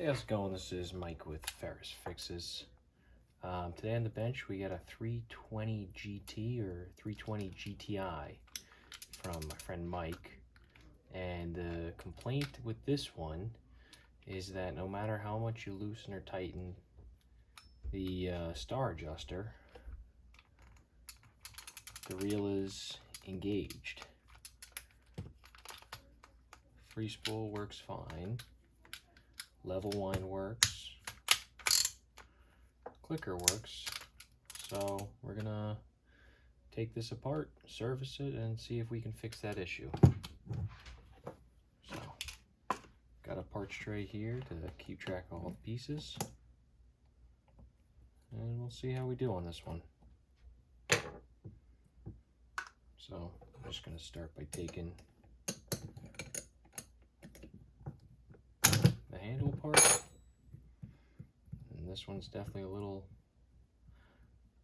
Hey, how's it going? This is Mike with Ferris Fixes. Today on the bench we got a 320 GT or 320 GTI from my friend Mike. And the complaint with this one is that no matter how much you loosen or tighten the star adjuster, the reel is engaged. Free spool works fine. Level line works. Clicker works. So we're gonna take this apart, service it, and see if we can fix that issue. So, got a parts tray here to keep track of all the pieces. And we'll see how we do on this one. So, I'm just gonna start by taking the handle apart. And this one's definitely a little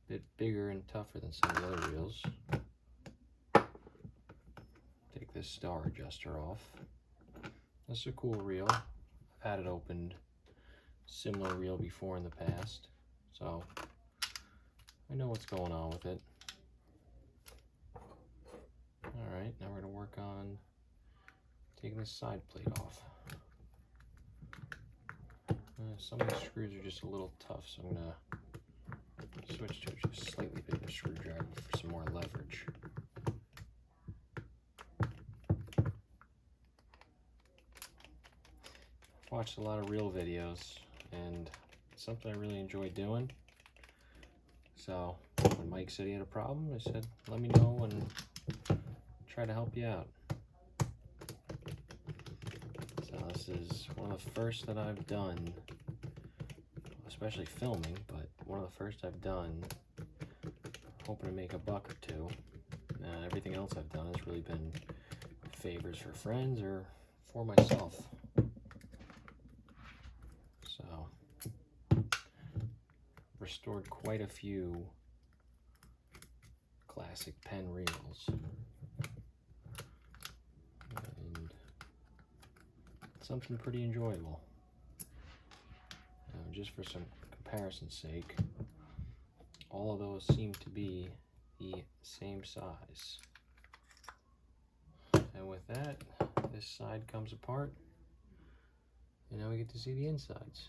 bit bigger and tougher than some of the other reels. Take this star adjuster off. This is a cool reel. I've had it opened, similar reel before in the past, so I know what's going on with it. Alright, now we're going to work on taking this side plate off. Some of these screws are just a little tough, so I'm going to switch to a just slightly bigger screwdriver for some more leverage. I've watched a lot of reel videos, and it's something I really enjoy doing. So when Mike said he had a problem, I said, let me know and try to help you out. So this is one of the first that I've done, especially filming, but one of the first I've done, hoping to make a buck or two. Everything else I've done has really been favors for friends or for myself. So, restored quite a few classic Penn reels. And something pretty enjoyable. Just for some comparison's sake, all of those seem to be the same size. And with that, this side comes apart, and now we get to see the insides.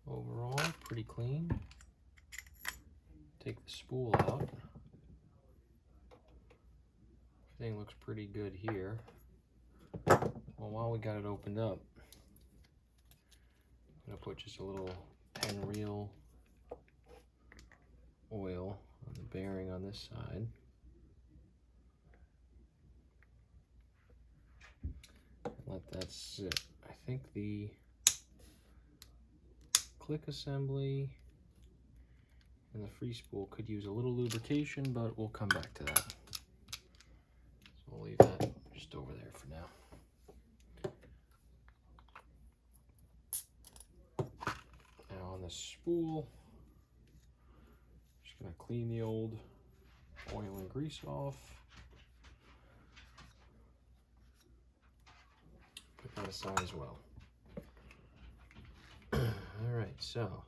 Overall, pretty clean. Take the spool out. Everything looks pretty good here. Well, while we got it opened up, I'm going to put just a little Penn reel oil on the bearing on this side. Let that sit. I think the click assembly and the free spool could use a little lubrication, but we'll come back to that. So we'll leave that just over there for now. Now on the spool, just going to clean the old oil and grease off. Put that aside as well. Alright, so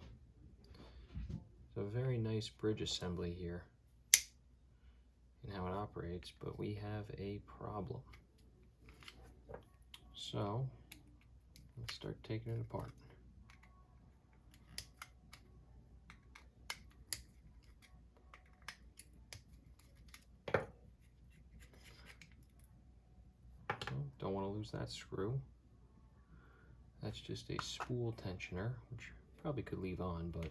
it's a very nice bridge assembly here and how it operates, but we have a problem. So let's start taking it apart. Don't want to lose that screw. That's just a spool tensioner, which probably could leave on, but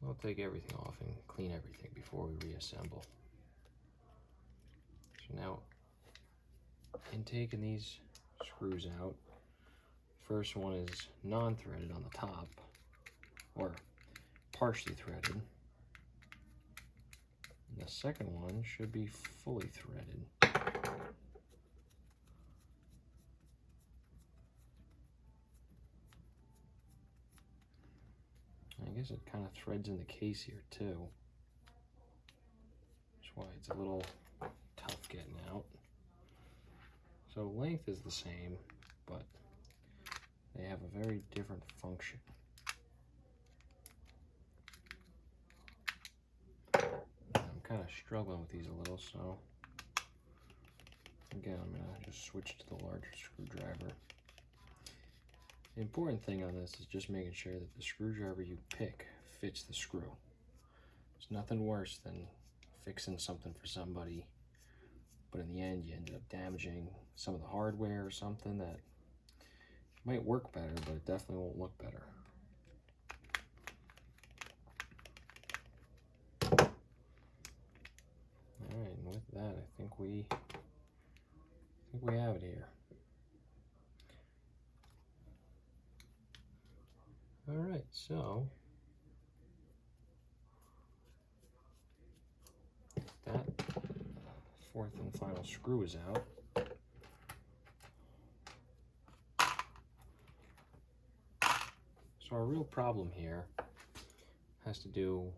we'll take everything off and clean everything before we reassemble. So now, in taking these screws out, first one is non-threaded on the top, or partially threaded. And the second one should be fully threaded. I guess it kind of threads in the case here too. That's why it's a little tough getting out. So So length is the same, but they have a very different function. I'm kind of struggling with these a little, so again, I'm going to just switch to the larger screwdriver. The important thing on this is just making sure that the screwdriver you pick fits the screw. There's nothing worse than fixing something for somebody, but in the end you ended up damaging some of the hardware or something that might work better, but it definitely won't look better. Alright, and with that, I think we have it here. Alright, so that fourth and final screw is out. So our real problem here has to do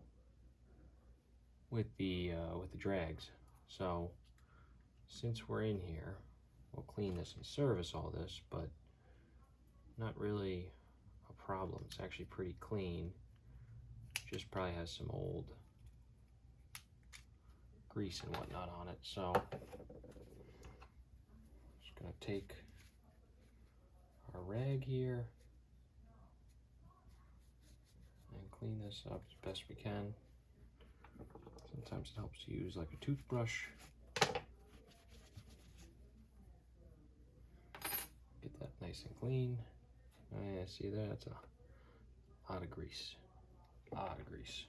with the drags. So since we're in here, we'll clean this and service all this, but not really a problem. It's actually pretty clean. Just probably has some old grease and whatnot on it. So just gonna take our rag here and clean this up as best we can. Sometimes it helps to use like a toothbrush. Get that nice and clean. Oh yeah, see there? That's a lot of grease. A lot of grease.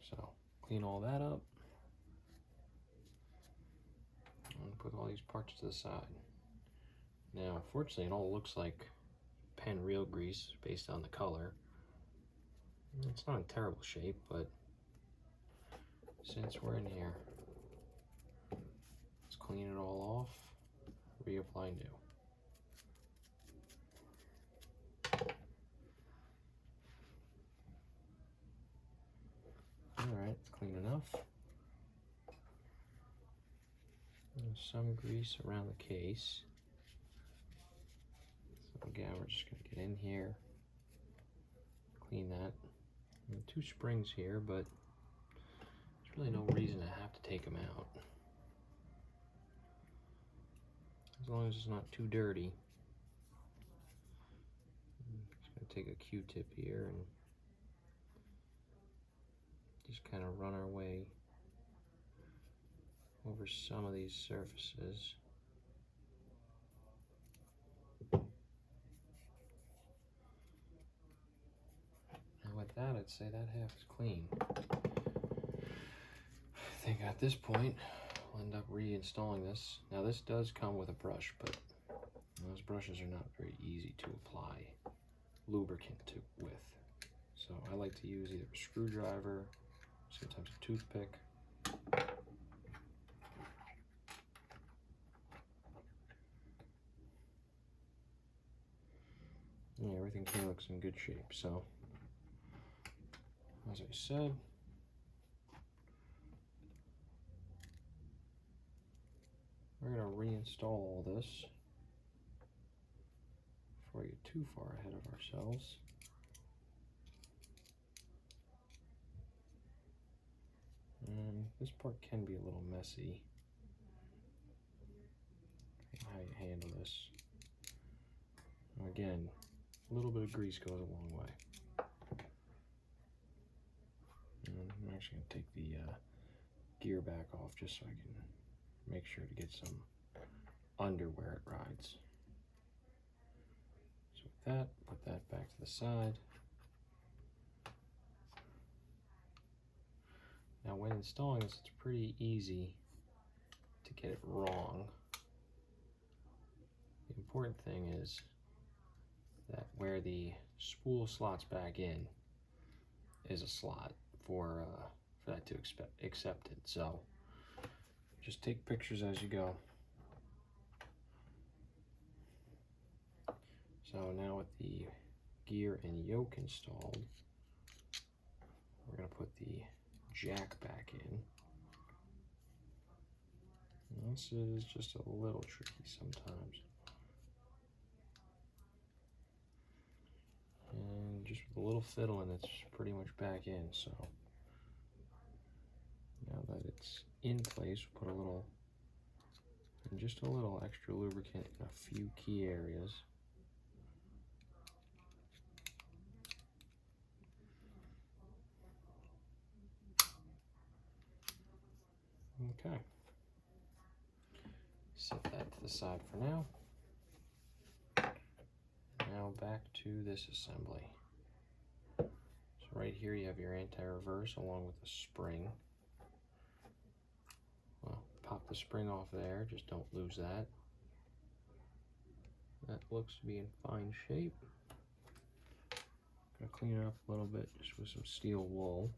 So clean all that up. And put all these parts to the side. Now, unfortunately, it all looks like Penn real grease based on the color. It's not in terrible shape, but since we're in here, let's clean it all off, reapply new. Alright, it's clean enough. There's some grease around the case. So again, we're just going to get in here, clean that. And 2 springs here, but there's really no reason to have to take them out. As long as it's not too dirty. I'm just going to take a Q-tip here and just kind of run our way over some of these surfaces. And with that, I'd say that half is clean. I think at this point, I'll end up reinstalling this. Now this does come with a brush, but those brushes are not very easy to apply lubricant with. So I like to use either a screwdriver, sometimes a toothpick. Yeah, everything here looks in good shape. So, as I said, we're going to reinstall all this before we get too far ahead of ourselves. And this part can be a little messy. How you handle this. Again, a little bit of grease goes a long way. And I'm actually going to take the gear back off just so I can make sure to get some under where it rides. So with that, put that back to the side. Now when installing this, it's pretty easy to get it wrong. The important thing is that where the spool slots back in is a slot for that to accept it. So just take pictures as you go. So now with the gear and yoke installed, we're going to put the jack back in. This is just a little tricky sometimes. And just with a little fiddle and it's pretty much back in, so now that it's in place, we'll put a little, and just a little extra lubricant in a few key areas. Okay. Set that to the side for now. Now back to this assembly. So right here you have your anti-reverse along with the spring. Well, pop the spring off there, just don't lose that. That looks to be in fine shape. Gonna clean it up a little bit just with some steel wool.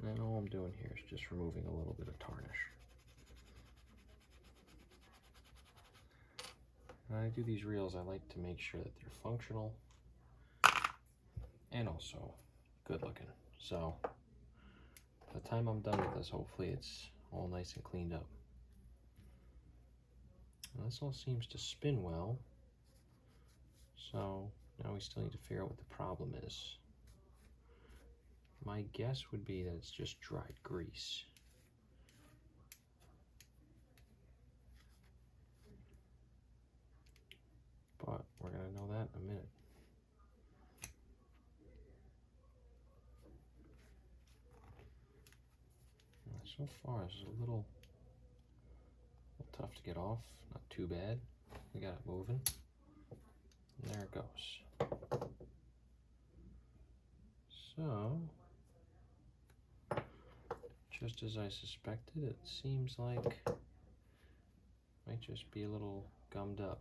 And all I'm doing here is just removing a little bit of tarnish. When I do these reels, I like to make sure that they're functional and also good looking. So by the time I'm done with this, hopefully it's all nice and cleaned up. Now this all seems to spin well. So now we still need to figure out what the problem is. My guess would be that it's just dried grease. But we're going to know that in a minute. So far, it's a little tough to get off. Not too bad. We got it moving. And there it goes. So, just as I suspected, it seems like it might just be a little gummed up.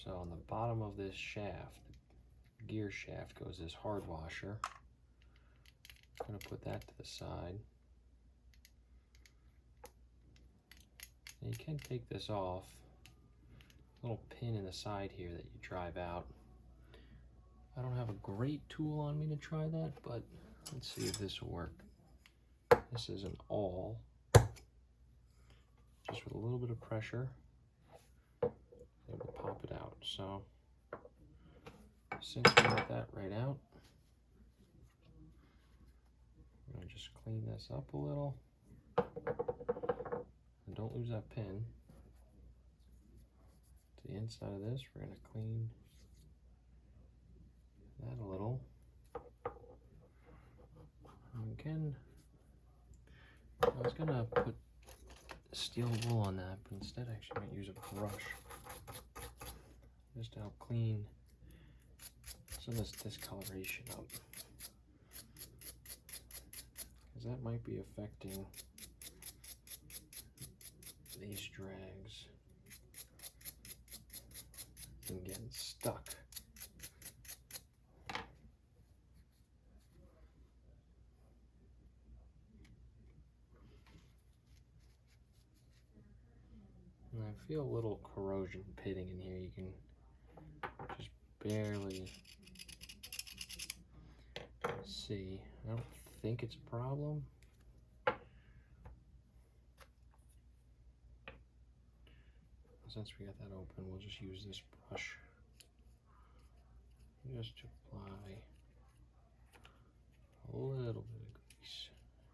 So on the bottom of this shaft, the gear shaft, goes this hard washer. I'm going to put that to the side. And you can take this off. Little pin in the side here that you drive out. I don't have a great tool on me to try that, but let's see if this will work. This is an awl. Just with a little bit of pressure, it will pop it out. So since we got that right out, I'm going to just clean this up a little. And don't lose that pin. To the inside of this, we're going to clean that a little. And again, I was going to put steel wool on that, but instead I actually might use a brush just to help clean some of this discoloration up, because that might be affecting these drags and getting stuck. And I feel a little corrosion pitting in here. You can just barely see. I don't think it's a problem. Since we got that open, we'll just use this brush just to apply a little bit of grease.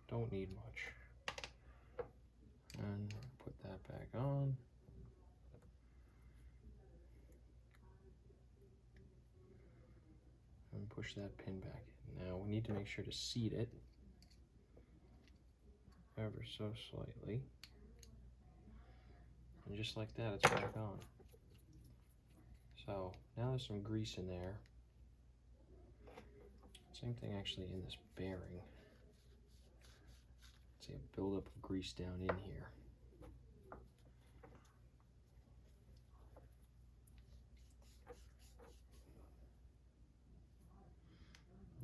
Don't need much. And put that back on. And push that pin back in. Now we need to make sure to seat it ever so slightly. And just like that, it's back on. So now there's some grease in there. Same thing actually in this bearing. See a buildup of grease down in here.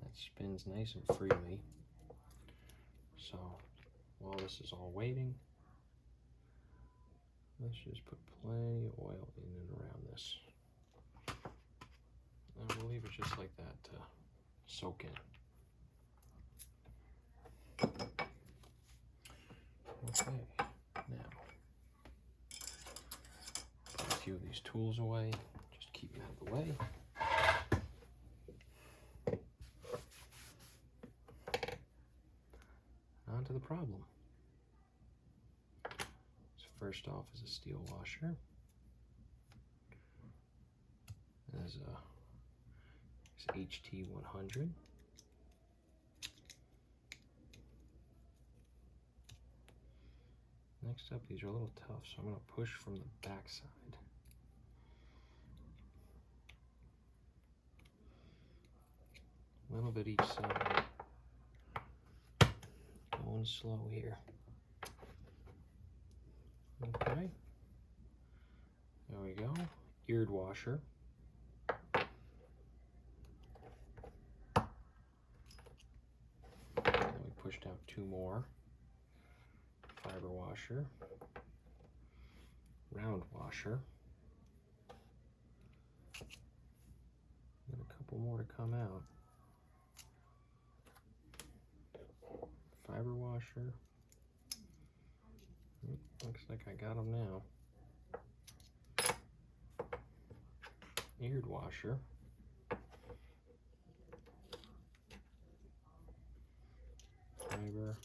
That spins nice and freely. So while this is all waiting, let's just put plenty of oil in and around this. And we'll leave it just like that to soak in. Okay, now put a few of these tools away. Just keep them out of the way. On to the problem. So first off is a steel washer. There's a HT100. Next up, these are a little tough, so I'm going to push from the back side. A little bit each side. Going slow here. Okay. There we go. Eared washer. Then we pushed out two more. Fiber washer. Round washer. And a couple more to come out. Fiber washer. Looks like I got them now. Eared washer. Fiber.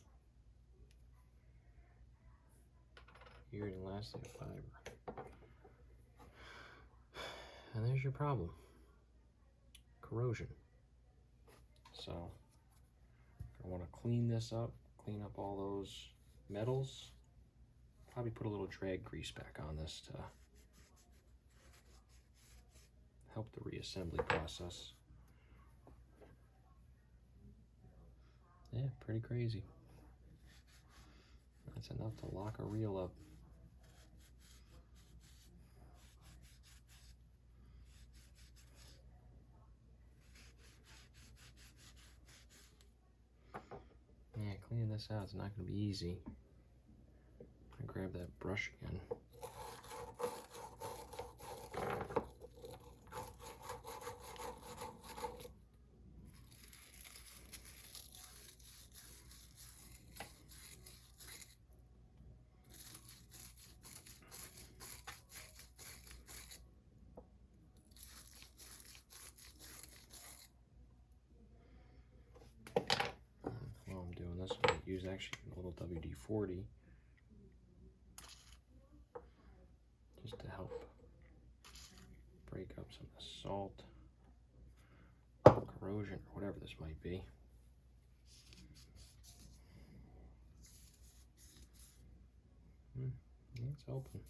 Eared, and lastly a fiber. And there's your problem. Corrosion. So I want to clean this up, clean up all those metals. Probably put a little drag grease back on this to help the reassembly process. Yeah, pretty crazy. That's enough to lock a reel up. Yeah, cleaning this out is not going to be easy. I grab that brush again. While I'm doing this, I'm going to use actually a little WD-40 just to help break up some of the salt, corrosion, or whatever this might be. It's open.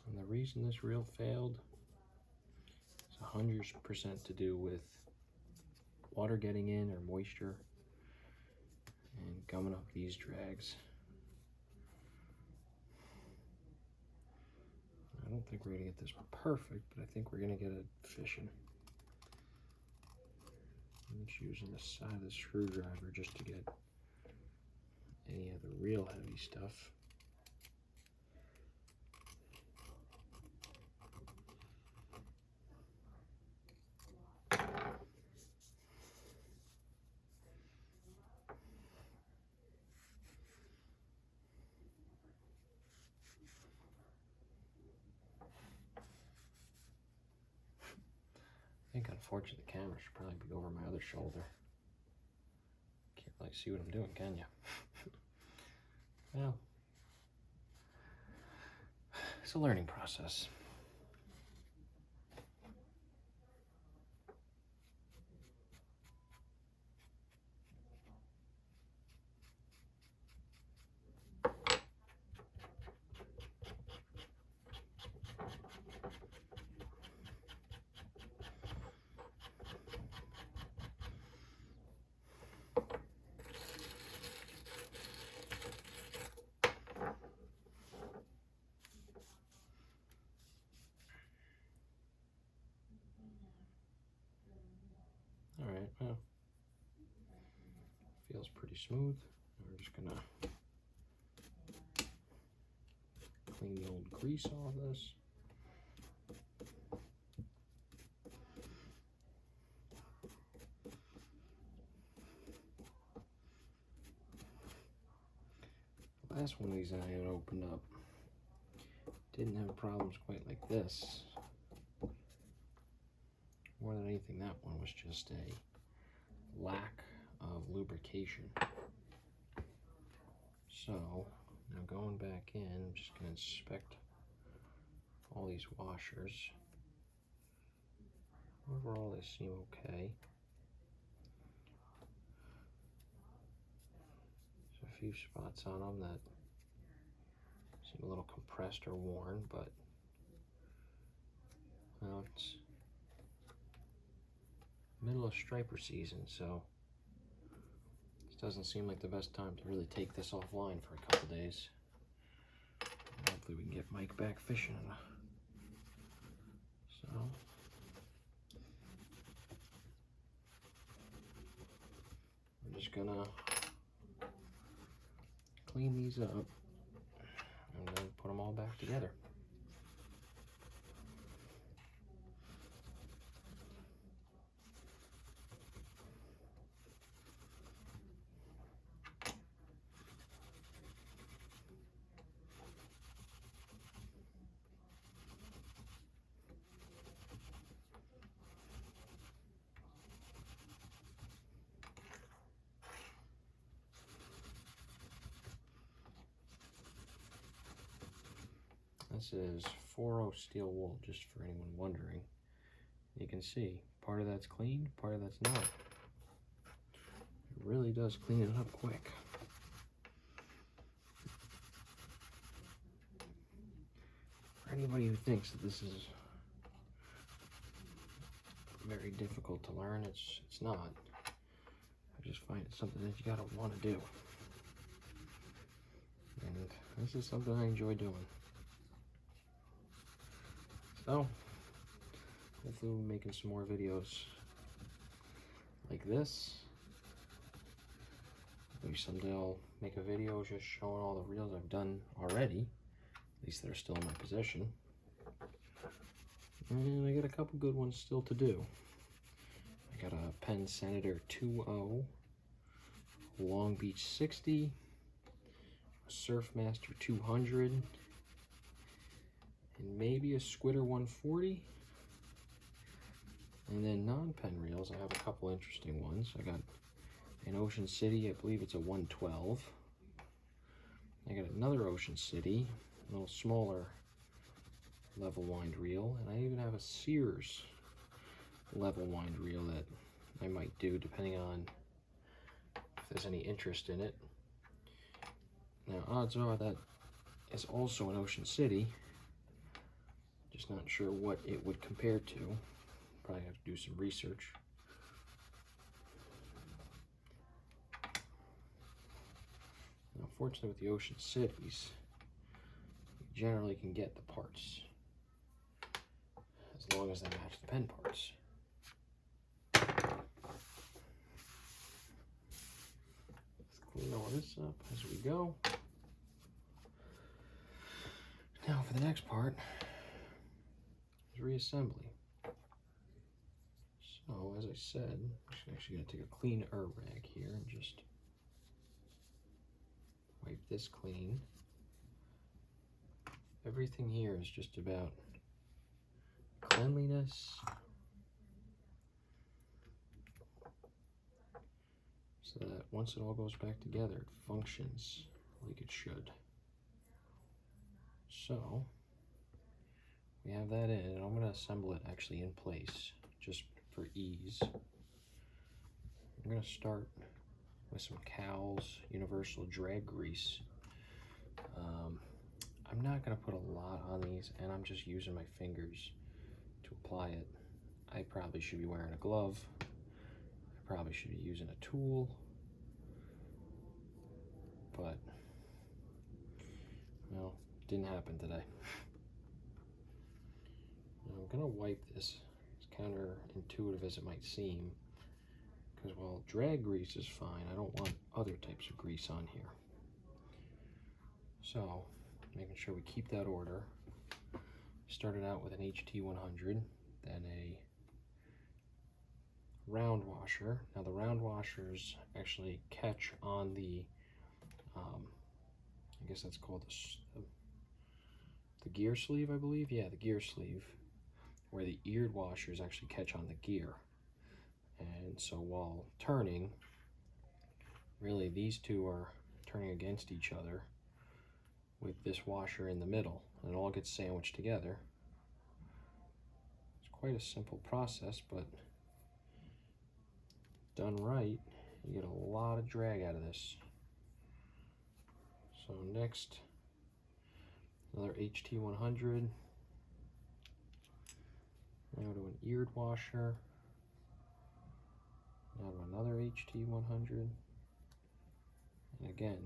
And the reason this reel failed is 100% to do with water getting in or moisture and gumming up these drags. I don't think we're going to get this perfect, but I think we're going to get it fishing. I'm just using the side of the screwdriver just to get any of the real heavy stuff. I think unfortunately the camera should probably be over my other shoulder. Can't really see what I'm doing, can you? Well, it's a learning process. feels pretty smooth. We're just gonna clean the old grease off this. The last one of these I had opened up didn't have problems quite like this. More than anything, that one was just a lack of lubrication. So now going back in, I'm just going to inspect all these washers. Overall, they seem okay. There's a few spots on them that seem a little compressed or worn, but well, it's middle of striper season, so this doesn't seem like the best time to really take this offline for a couple days. Hopefully we can get Mike back fishing. So I'm just gonna clean these up and then put them all back together. This is 4.0 steel wool, just for anyone wondering. You can see part of that's clean, part of that's not. It really does clean it up quick. For anybody who thinks that this is very difficult to learn, it's not. I just find it something that you gotta want to do. And this is something I enjoy doing. So, hopefully we'll be making some more videos like this. Maybe someday I'll make a video just showing all the reels I've done already, at least that are still in my possession. And I got a couple good ones still to do. I got a Penn Senator 2.0, Long Beach 60, a Surfmaster 200, and maybe a Squidder 140. And then non-Penn reels, I have a couple interesting ones. I got an Ocean City, I believe it's a 112. I got another Ocean City, a little smaller level wind reel, and I even have a Sears level wind reel that I might do depending on if there's any interest in it. Now odds are that is also an Ocean City, just not sure what it would compare to. Probably have to do some research. Now, fortunately with the Ocean Cities, you generally can get the parts as long as they match the Penn parts. Let's clean all this up as we go. Now for the next part is reassembly. So as I said, I'm actually going to take a clean rag here and just wipe this clean. Everything here is just about cleanliness, so that once it all goes back together, it functions like it should. So we have that in, and I'm going to assemble it actually in place just for ease. I'm going to start with some Cowell's Universal Drag Grease. I'm not going to put a lot on these, and I'm just using my fingers to apply it. I probably should be wearing a glove. I probably should be using a tool, but well, didn't happen today. I'm gonna wipe this, as counterintuitive as it might seem, because while drag grease is fine, I don't want other types of grease on here. So, making sure we keep that order. Started out with an HT100, then a round washer. Now the round washers actually catch on the, I guess that's called the gear sleeve, I believe. Yeah, the gear sleeve, where the eared washers actually catch on the gear. And so while turning, really these two are turning against each other with this washer in the middle, and it all gets sandwiched together. It's quite a simple process, but done right, you get a lot of drag out of this. So next, another HT100. Now to an eared washer. Now to another HT100. And again,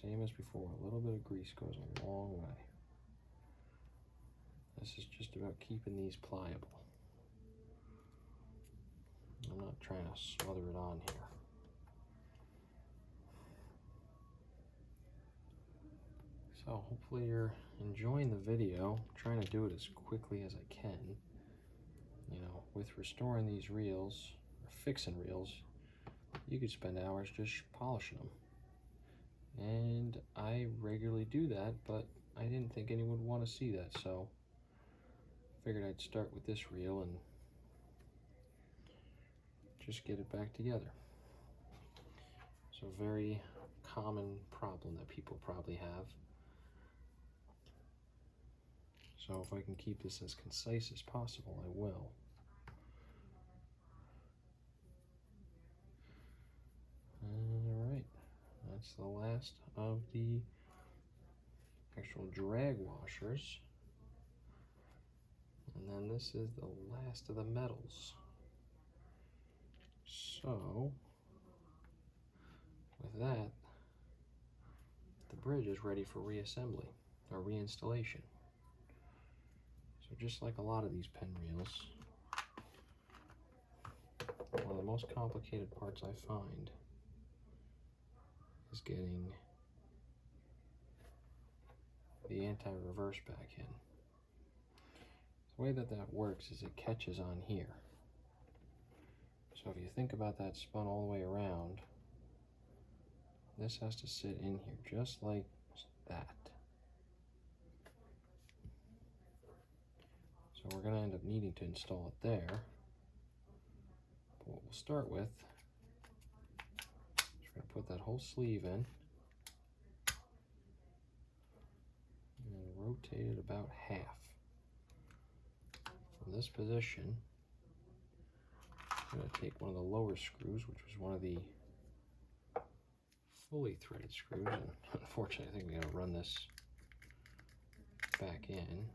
same as before, a little bit of grease goes a long way. This is just about keeping these pliable. I'm not trying to smother it on here. So hopefully you're enjoying the video. I'm trying to do it as quickly as I can. You know, with restoring these reels, or fixing reels, you could spend hours just polishing them. And I regularly do that, but I didn't think anyone would want to see that, so I figured I'd start with this reel and just get it back together. It's a very common problem that people probably have. So if I can keep this as concise as possible, I will. Alright, that's the last of the actual drag washers. And then this is the last of the metals. So, with that, the bridge is ready for reassembly or reinstallation. So just like a lot of these Penn reels, one of the most complicated parts I find is getting the anti-reverse back in. The way that works is it catches on here. So if you think about that spun all the way around, this has to sit in here just like that. So we're going to end up needing to install it there. But what we'll start with is we're going to put that whole sleeve in and rotate it about half. From this position, I'm going to take one of the lower screws, which was one of the fully threaded screws, and unfortunately I think I'm going to run this back in.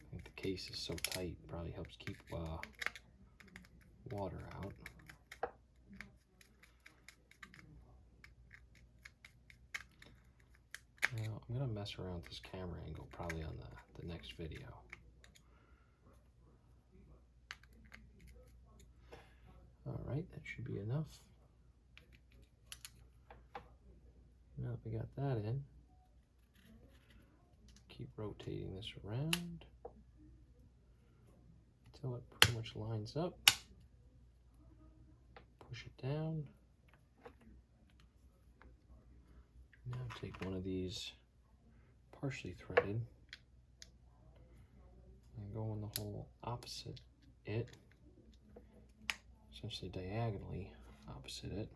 I think the case is so tight, it probably helps keep water out. Now, I'm going to mess around with this camera angle probably on the next video. Alright, that should be enough. Now that we got that in, keep rotating this around until it pretty much lines up. Push it down. Now take one of these partially threaded and go in the hole opposite it, essentially diagonally opposite it.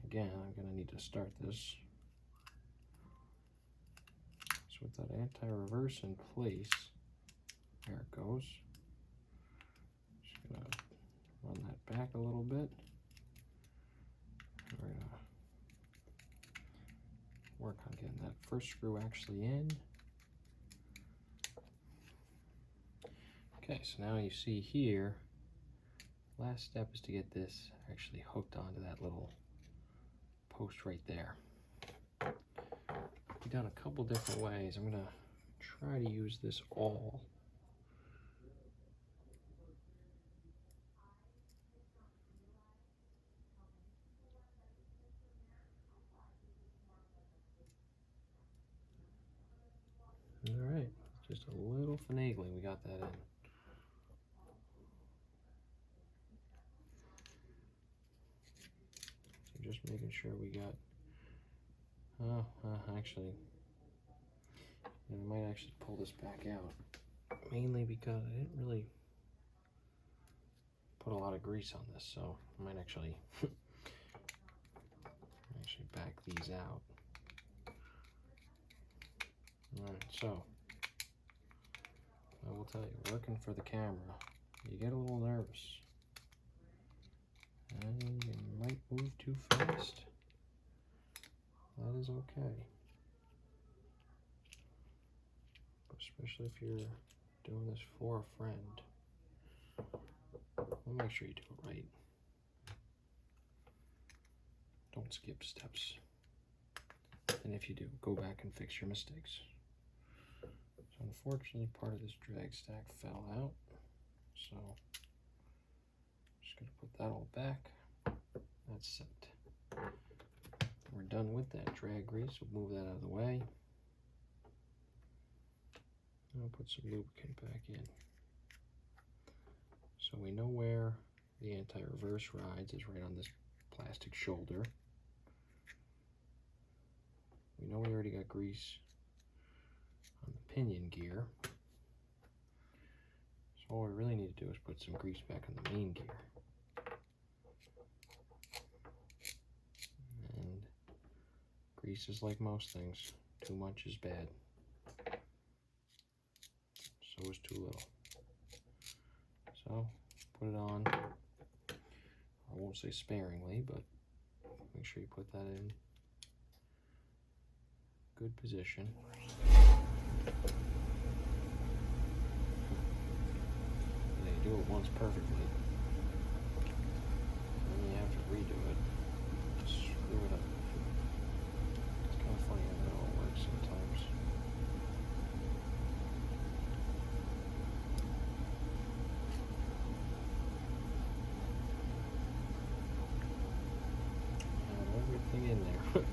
Again, I'm going to need to start this. So with that anti-reverse in place, there it goes. Just going to run that back a little bit. We're going to work on getting that first screw actually in. Okay, so now you see here, last step is to get this actually hooked onto that little post right there. I've done a couple different ways. I'm going to try to use this awl Just a little finagling, we got that in. So just making sure we got, actually, I might actually pull this back out. Mainly because I didn't really put a lot of grease on this, so I might actually back these out. Alright, so I will tell you, working for the camera, you get a little nervous. And you might move too fast. That is okay. Especially if you're doing this for a friend. We'll make sure you do it right. Don't skip steps. And if you do, go back and fix your mistakes. So unfortunately, part of this drag stack fell out. So just gonna put that all back. That's set. We're done with that drag grease. We'll move that out of the way. And I'll put some lubricant back in. So we know where the anti-reverse rides is, right on this plastic shoulder. We know we already got grease on the pinion gear. So all we really need to do is put some grease back on the main gear. And grease is like most things. Too much is bad. So is too little. So put it on. I won't say sparingly, but make sure you put that in good position. And you do it once perfectly, and then you have to redo it. Screw it up. It's kind of funny how that all works sometimes. Have everything in there.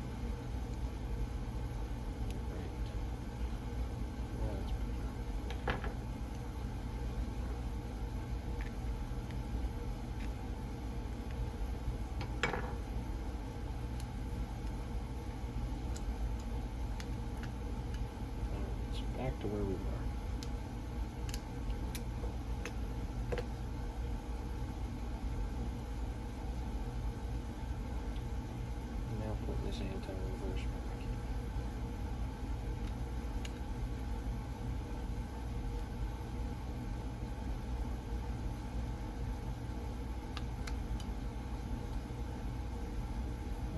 Back to where we were. Now put this anti-reverse back.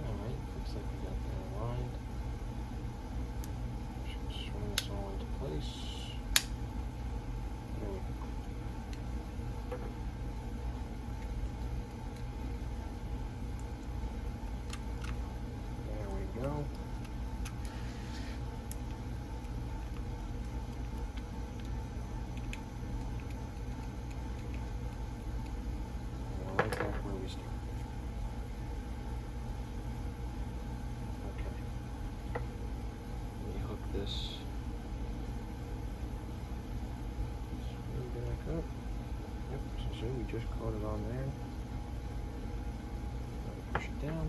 Alright, looks like we got that aligned. Swing this all into place. There we go. There we go. And right back where we started. Okay. Let me hook this. Back up. Yep, so we just caught it on there. Push it down.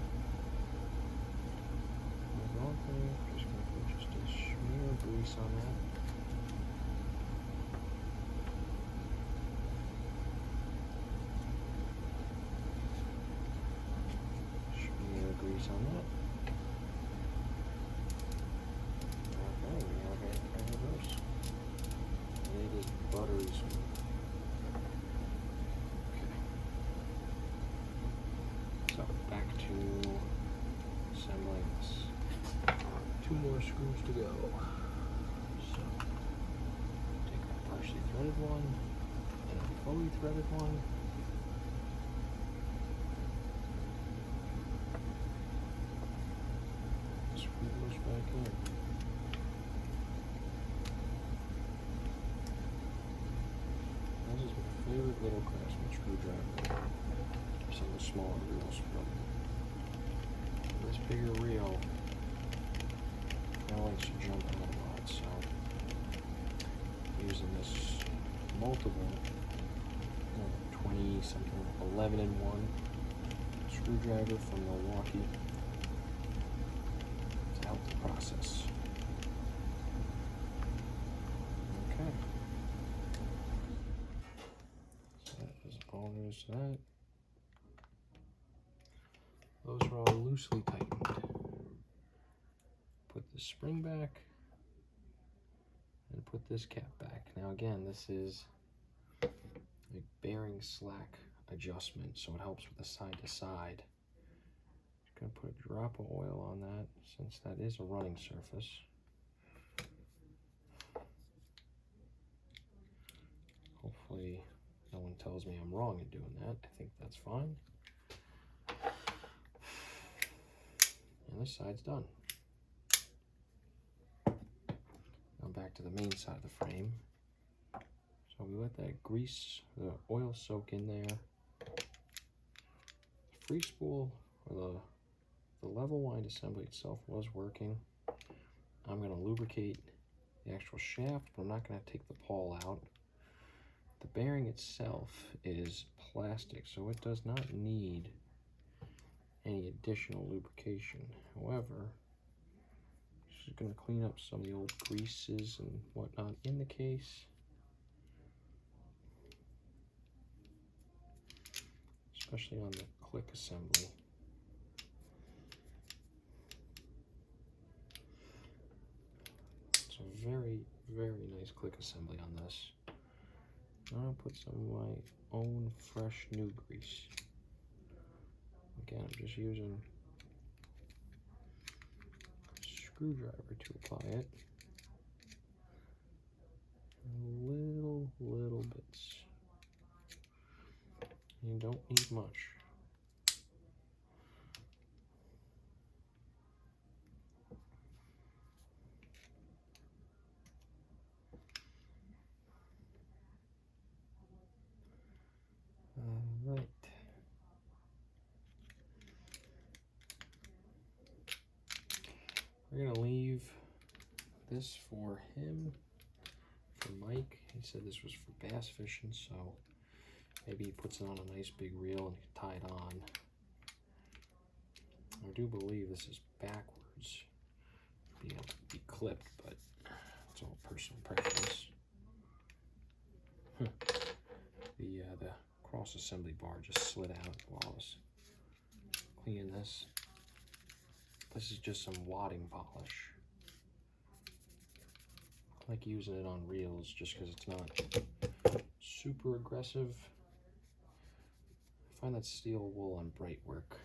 Move on thing. Just gonna put just a smear of grease on that. Smear of grease on that. Okay, we have our reverse. It is buttery smooth. So back to assembling this. 2 more screws to go. So take a partially threaded one and a fully threaded one. Screw those back in. This is my favorite little Craftsman screwdriver. Some of the smaller reels, but this bigger reel kind of likes to jump out a lot, so using this multiple 20 something 11-in-1 screwdriver from Milwaukee to help the process. Okay. So that is all there is to that. Those are all loosely tightened. Put the spring back and put this cap back. Now again, this is a bearing slack adjustment, so it helps with the side to side. Just gonna put a drop of oil on that since that is a running surface. Hopefully no one tells me I'm wrong in doing that. I think that's fine. And this side's done. Now back to the main side of the frame. So we let that grease, the oil soak in there. The free spool, or the level wind assembly itself was working. I'm going to lubricate the actual shaft, but I'm not going to take the pawl out. The bearing itself is plastic, so it does not need any additional lubrication. However, just going to clean up some of the old greases and whatnot in the case. Especially on the click assembly. It's a very, very nice click assembly on this. I'm going to put some of my own fresh new grease. Again, I'm just using a screwdriver to apply it. Little bits. You don't need much. All right. We're gonna leave this for him, for Mike. He said this was for bass fishing, so maybe he puts it on a nice big reel and can tie it on. I do believe this is backwards, being able to be clipped, but it's all personal preference. The cross assembly bar just slid out while I was cleaning this. This is just some wadding polish. I like using it on reels just because it's not super aggressive. I find that steel wool on bright work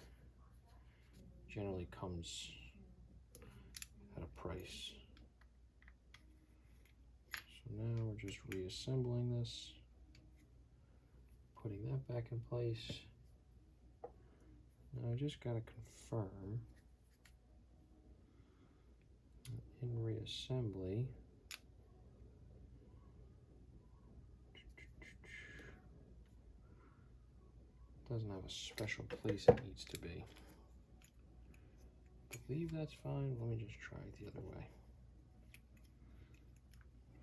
generally comes at a price. So now we're just reassembling this, putting that back in place. Now I just gotta confirm in reassembly doesn't have a special place it needs to be. I believe that's fine. Let me just try it the other way.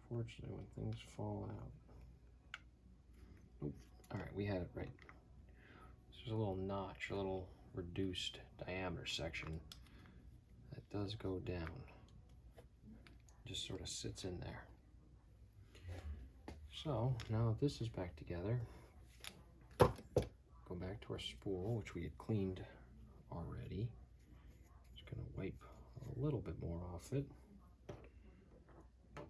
Unfortunately, when things fall out. Nope. Alright, we had it right. There's a little notch, a little reduced diameter section that does go down. Just sort of sits in there. So, now that this is back together, go back to our spool, which we had cleaned already. Just gonna wipe a little bit more off it.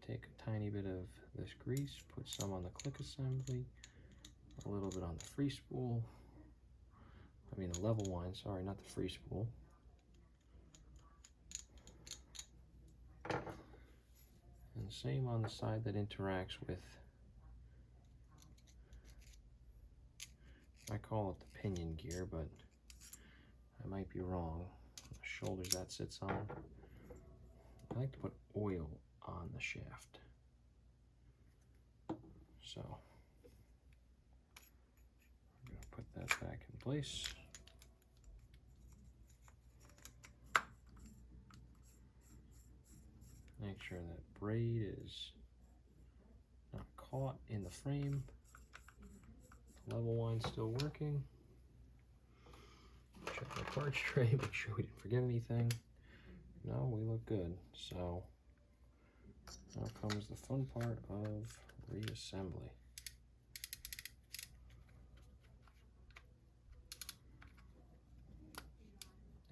Take a tiny bit of this grease, put some on the click assembly, a little bit on the free spool. I mean the level wind, sorry, not the free spool. And same on the side that interacts with, I call it the pinion gear, but I might be wrong. The shoulders that sits on. I like to put oil on the shaft. So I'm going to put that back in place. Make sure that braid is not caught in the frame. Level wine's still working. Check my parts tray, make sure we didn't forget anything. No, we look good. So now comes the fun part of reassembly.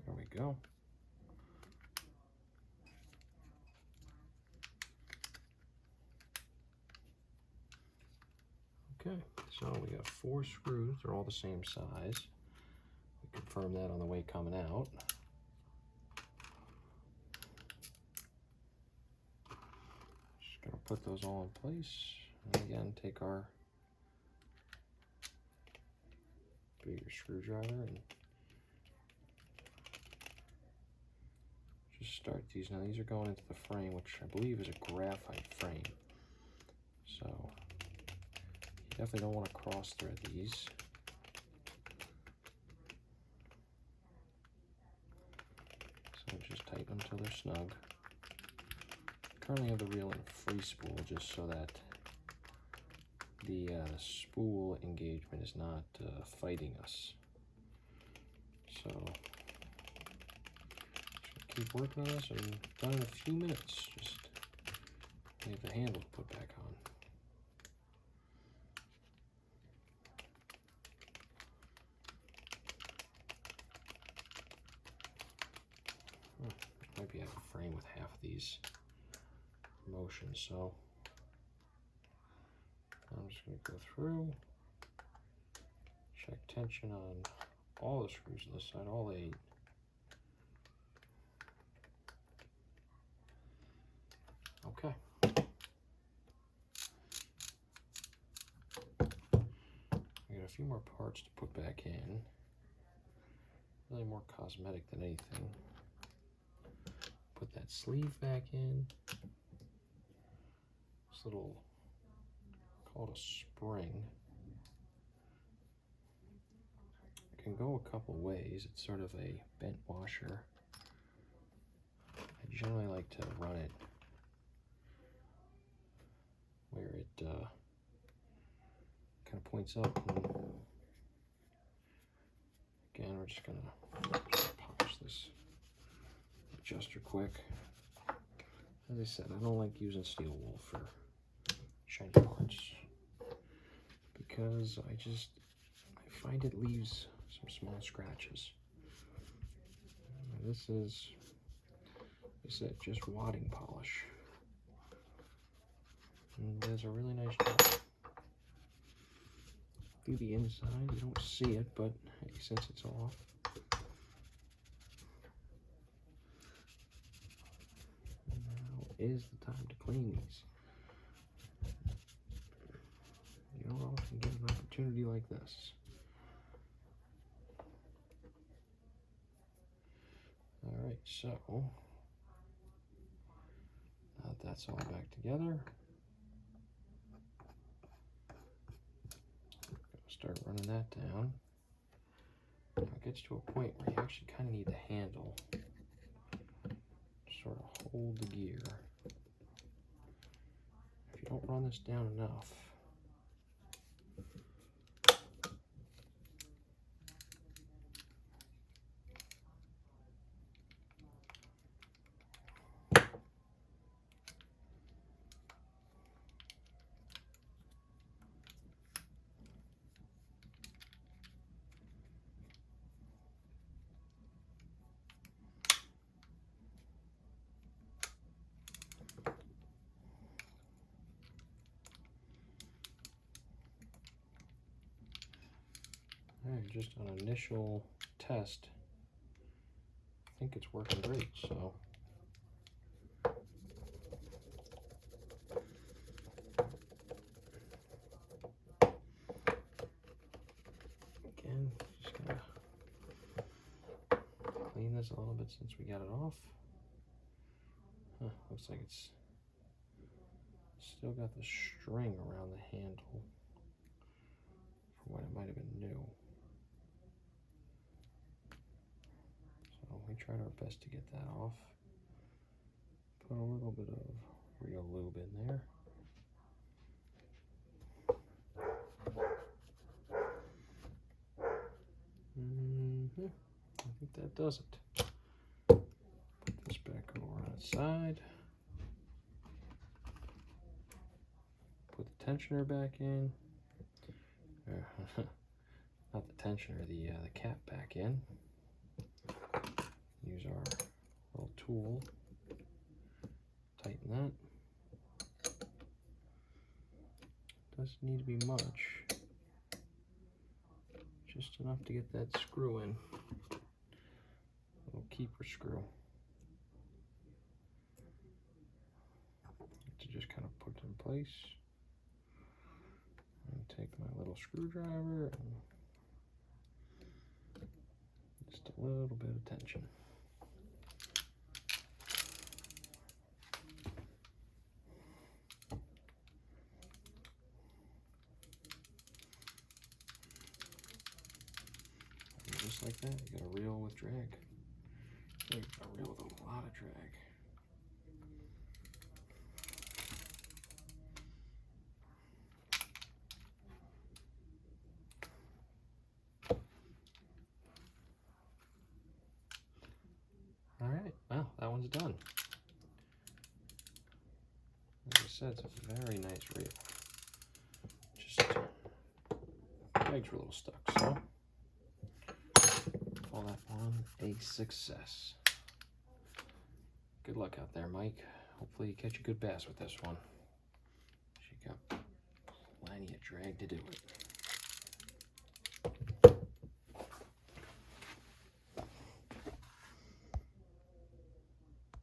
There we go. Okay, so we got 4 screws. They're all the same size. We confirmed that on the way coming out. Just gonna put those all in place. And again, take our bigger screwdriver and just start these. Now these are going into the frame, which I believe is a graphite frame. So you definitely don't want to cross thread these. So just tighten them until they're snug. Currently have the reel in free spool just so that the spool engagement is not fighting us. So just keep working on this, and done in a few minutes. Just leave the handle to put back on. Might be out of frame with half of these motions, so I'm just going to go through, check tension on all the screws on this side, all 8. Okay. We got a few more parts to put back in. Really more cosmetic than anything. Put that sleeve back in. This little, called a spring. It can go a couple ways. It's sort of a bent washer. I generally like to run it where it kind of points up. And again, we're just gonna polish this adjuster quick. As I said, I don't like using steel wool for shiny parts because I find it leaves some small scratches. This is, like I said, just wadding polish. And it does a really nice job. Through the inside, you don't see it, but since it's off, now is the time to clean these. You don't often get an opportunity like this. Alright, so now that that's all back together, start running that down. Now it gets to a point where you actually kind of need the handle to sort of hold the gear. If you don't run this down enough, just on initial test, I think it's working great. So again, just gonna clean this a little bit since we got it off. Looks like it's still got the string around the handle from when it might have been new. We tried our best to get that off. Put a little bit of real lube in there. I think that does it. Put this back over on its side. Put the tensioner back in. Not the tensioner, the cap back in. Use our little tool. Tighten that. Doesn't need to be much. Just enough to get that screw in. Little keeper screw. To just kind of put it in place. And take my little screwdriver and just a little bit of tension. And just like that, you got a reel with drag. You got a reel with a lot of drag. Alright, well, that one's done. As I said, it's a very nice reel. Just legs were a little stuck, so call that one a success. Good luck out there, Mike. Hopefully you catch a good bass with this one. You got plenty of drag to do it.